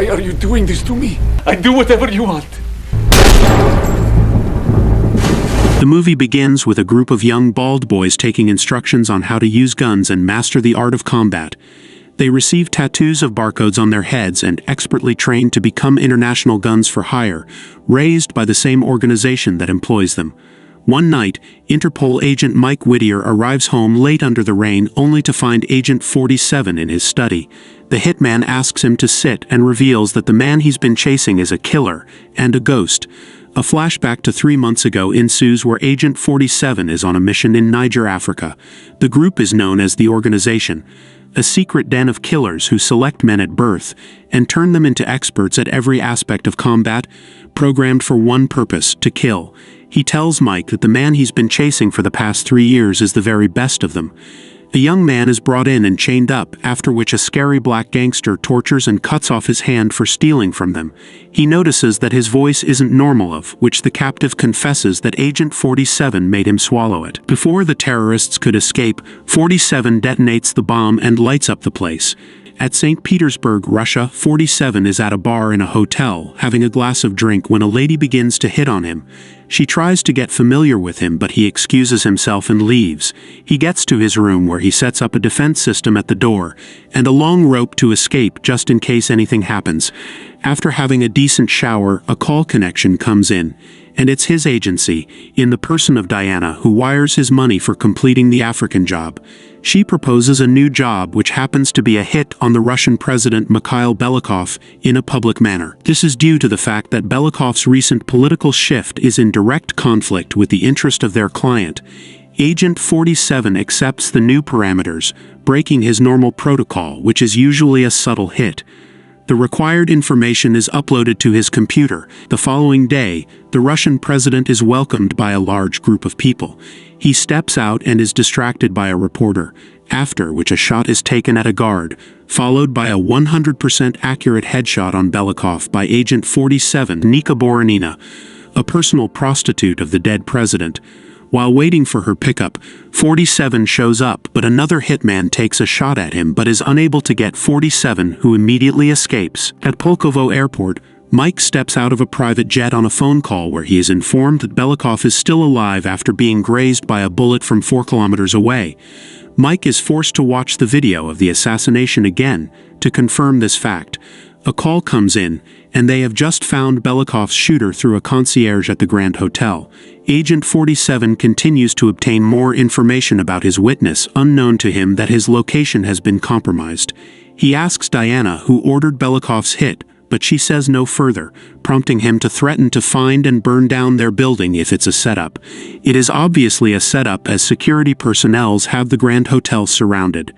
Why are you doing this to me? I do whatever you want. The movie begins with a group of young bald boys taking instructions on how to use guns and master the art of combat. They receive tattoos of barcodes on their heads and expertly trained to become international guns for hire, raised by the same organization that employs them. One night, Interpol agent Mike Whittier arrives home late under the rain only to find Agent 47 in his study. The hitman asks him to sit and reveals that the man he's been chasing is a killer and a ghost. A flashback to 3 months ago ensues where Agent 47 is on a mission in Niger, Africa. The group is known as the Organization, a secret den of killers who select men at birth and turn them into experts at every aspect of combat, programmed for one purpose: to kill. He tells Mike that the man he's been chasing for the past 3 years is the very best of them. A young man is brought in and chained up, after which a scary black gangster tortures and cuts off his hand for stealing from them. He notices that his voice isn't normal, of which the captive confesses that Agent 47 made him swallow it. Before the terrorists could escape, 47 detonates the bomb and lights up the place. At St. Petersburg, Russia, 47 is at a bar in a hotel, having a glass of drink when a lady begins to hit on him. She tries to get familiar with him, but he excuses himself and leaves. He gets to his room where he sets up a defense system at the door and a long rope to escape just in case anything happens. After having a decent shower, a call connection comes in, and it's his agency, in the person of Diana, who wires his money for completing the African job. She proposes a new job which happens to be a hit on the Russian President Mikhail Belikov in a public manner. This is due to the fact that Belikov's recent political shift is in direct conflict with the interest of their client. Agent 47 accepts the new parameters, breaking his normal protocol, which is usually a subtle hit. The required information is uploaded to his computer. The following day, the Russian president is welcomed by a large group of people. He steps out and is distracted by a reporter, after which a shot is taken at a guard, followed by a 100% accurate headshot on Belikov by Agent 47, Nika Boronina, a personal prostitute of the dead president. While waiting for her pickup, 47 shows up, but another hitman takes a shot at him but is unable to get 47, who immediately escapes. At Pulkovo Airport, Mike steps out of a private jet on a phone call where he is informed that Belikov is still alive after being grazed by a bullet from 4 kilometers away. Mike is forced to watch the video of the assassination again to confirm this fact. A call comes in, and they have just found Belikov's shooter through a concierge at the Grand Hotel. Agent 47 continues to obtain more information about his witness, unknown to him that his location has been compromised. He asks Diana who ordered Belikov's hit, but she says no further, prompting him to threaten to find and burn down their building if it's a setup. It is obviously a setup, as security personnel have the Grand Hotel surrounded.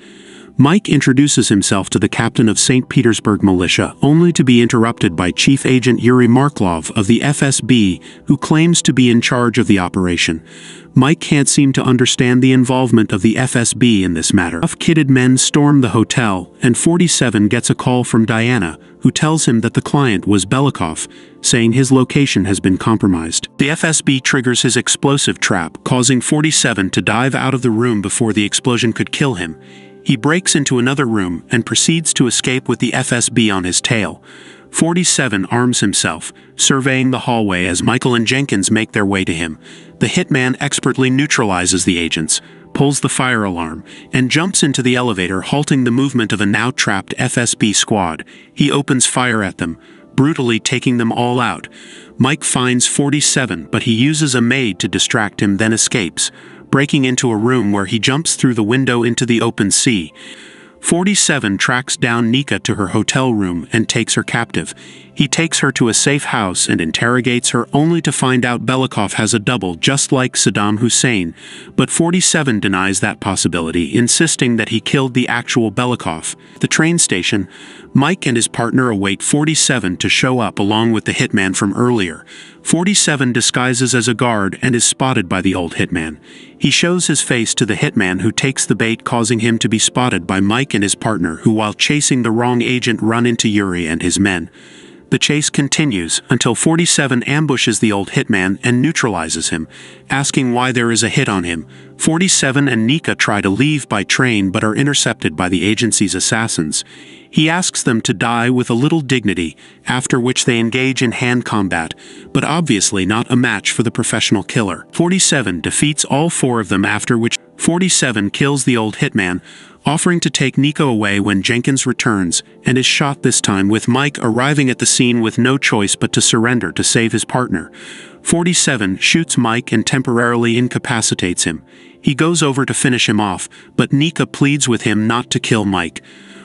Mike introduces himself to the captain of St. Petersburg militia, only to be interrupted by Chief Agent Yuri Marklov of the FSB, who claims to be in charge of the operation. Mike can't seem to understand the involvement of the FSB in this matter. Tough-kitted men storm the hotel, and 47 gets a call from Diana, who tells him that the client was Belikov, saying his location has been compromised. The FSB triggers his explosive trap, causing 47 to dive out of the room before the explosion could kill him. He breaks into another room and proceeds to escape with the FSB on his tail. 47 arms himself, surveying the hallway as Michael and Jenkins make their way to him. The hitman expertly neutralizes the agents, pulls the fire alarm, and jumps into the elevator, halting the movement of a now-trapped FSB squad. He opens fire at them, brutally taking them all out. Mike finds 47, but he uses a maid to distract him, then escapes, breaking into a room where he jumps through the window into the open sea. 47 tracks down Nika to her hotel room and takes her captive. He takes her to a safe house and interrogates her, only to find out Belikov has a double just like Saddam Hussein, but 47 denies that possibility, insisting that he killed the actual Belikov. At the train station, Mike and his partner await 47 to show up along with the hitman from earlier. 47 disguises as a guard and is spotted by the old hitman. He shows his face to the hitman, who takes the bait, causing him to be spotted by Mike and his partner, who while chasing the wrong agent run into Yuri and his men. The chase continues until 47 ambushes the old hitman and neutralizes him, asking why there is a hit on him. 47 and Nika try to leave by train but are intercepted by the agency's assassins. He asks them to die with a little dignity, after which they engage in hand combat, but obviously not a match for the professional killer. 47 defeats all four of them, after which 47 kills the old hitman, offering to take Nico away when Jenkins returns, and is shot this time, with Mike arriving at the scene with no choice but to surrender to save his partner. 47 shoots Mike and temporarily incapacitates him. He goes over to finish him off, but Nika pleads with him not to kill Mike.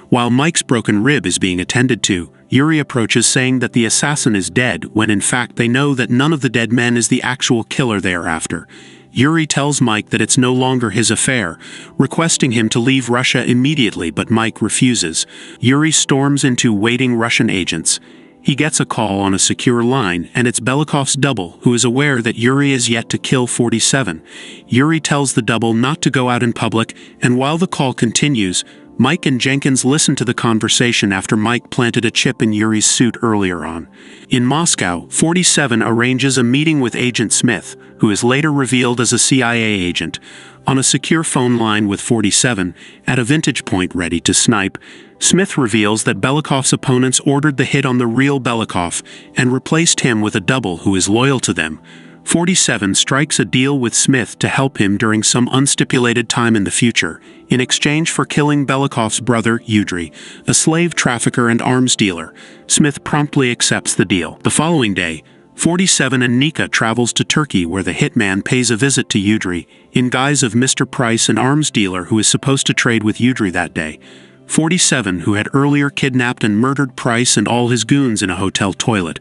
While Mike's broken rib is being attended to, Yuri approaches saying that the assassin is dead, when in fact they know that none of the dead men is the actual killer they are after. Yuri tells Mike that it's no longer his affair, requesting him to leave Russia immediately, but Mike refuses. Yuri storms into waiting Russian agents. He gets a call on a secure line, and it's Belikov's double, who is aware that Yuri is yet to kill 47. Yuri tells the double not to go out in public, and while the call continues, Mike and Jenkins listen to the conversation after Mike planted a chip in Yuri's suit earlier on. In Moscow, 47 arranges a meeting with Agent Smith, who is later revealed as a CIA agent. On a secure phone line with 47, at a vantage point ready to snipe, Smith reveals that Belikov's opponents ordered the hit on the real Belikov and replaced him with a double who is loyal to them. 47 strikes a deal with Smith to help him during some unstipulated time in the future, in exchange for killing Belikov's brother, Yudry, a slave trafficker and arms dealer. Smith promptly accepts the deal. The following day, 47 and Nika travels to Turkey, where the hitman pays a visit to Yudry, in guise of Mr. Price, an arms dealer who is supposed to trade with Yudry that day. 47, who had earlier kidnapped and murdered Price and all his goons in a hotel toilet,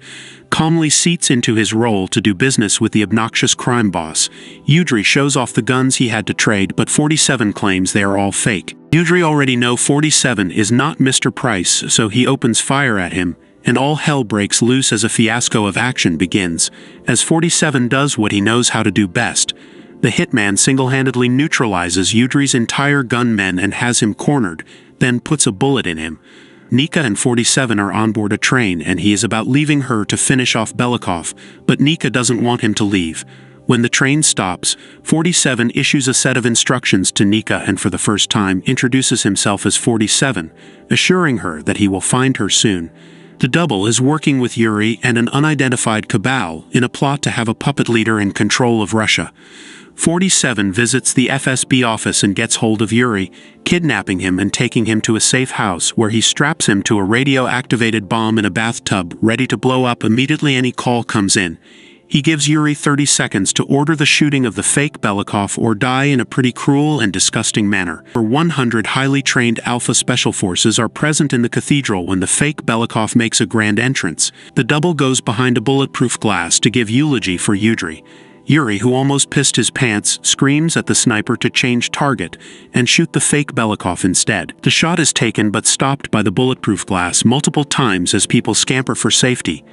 calmly seats into his role to do business with the obnoxious crime boss. Yudry shows off the guns he had to trade, but 47 claims they are all fake. Yudry already knows 47 is not Mr. Price, so he opens fire at him, and all hell breaks loose as a fiasco of action begins, as 47 does what he knows how to do best. The hitman single-handedly neutralizes Yudry's entire gunmen and has him cornered, then puts a bullet in him. Nika and 47 are on board a train, and he is about leaving her to finish off Belikov, but Nika doesn't want him to leave. When the train stops, 47 issues a set of instructions to Nika and for the first time introduces himself as 47, assuring her that he will find her soon. The double is working with Yuri and an unidentified cabal in a plot to have a puppet leader in control of Russia. 47 visits the FSB office and gets hold of Yuri, kidnapping him and taking him to a safe house where he straps him to a radio-activated bomb in a bathtub, ready to blow up immediately any call comes in. He gives Yuri 30 seconds to order the shooting of the fake Belikov or die in a pretty cruel and disgusting manner. Over 100 highly trained Alpha Special Forces are present in the cathedral when the fake Belikov makes a grand entrance. The double goes behind a bulletproof glass to give eulogy for Yudry. Yuri, who almost pissed his pants, screams at the sniper to change target and shoot the fake Belikov instead. The shot is taken but stopped by the bulletproof glass multiple times as people scamper for safety.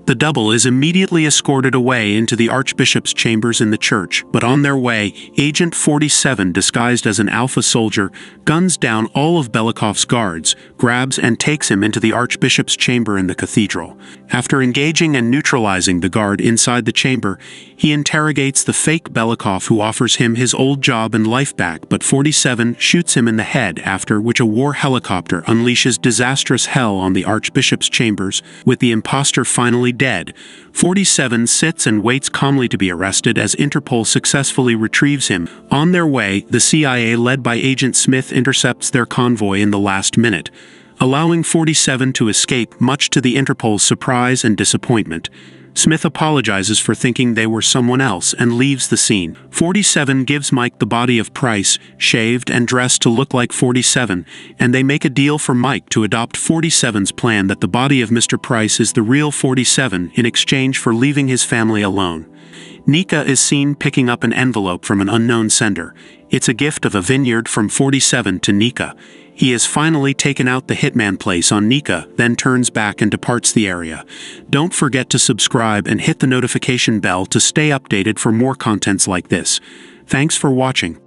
The double is immediately escorted away into the Archbishop's chambers in the church, but on their way, Agent 47, disguised as an Alpha soldier, guns down all of Belikov's guards, grabs and takes him into the Archbishop's chamber in the cathedral. After engaging and neutralizing the guard inside the chamber, he interrogates the fake Belikov, who offers him his old job and life back, but 47 shoots him in the head, after which a war helicopter unleashes disastrous hell on the Archbishop's chambers, with the imposter finally dead. 47 sits and waits calmly to be arrested as Interpol successfully retrieves him. On their way, the CIA, led by Agent Smith, intercepts their convoy in the last minute, allowing 47 to escape, much to the Interpol's surprise and disappointment. Smith apologizes for thinking they were someone else and leaves the scene. 47 gives Mike the body of Price, shaved and dressed to look like 47, and they make a deal for Mike to adopt 47's plan that the body of Mr. Price is the real 47 in exchange for leaving his family alone. Nika is seen picking up an envelope from an unknown sender. It's a gift of a vineyard from 47 to Nika. He has finally taken out the hitman place on Nika, then turns back and departs the area. Don't forget to subscribe and hit the notification bell to stay updated for more contents like this. Thanks for watching.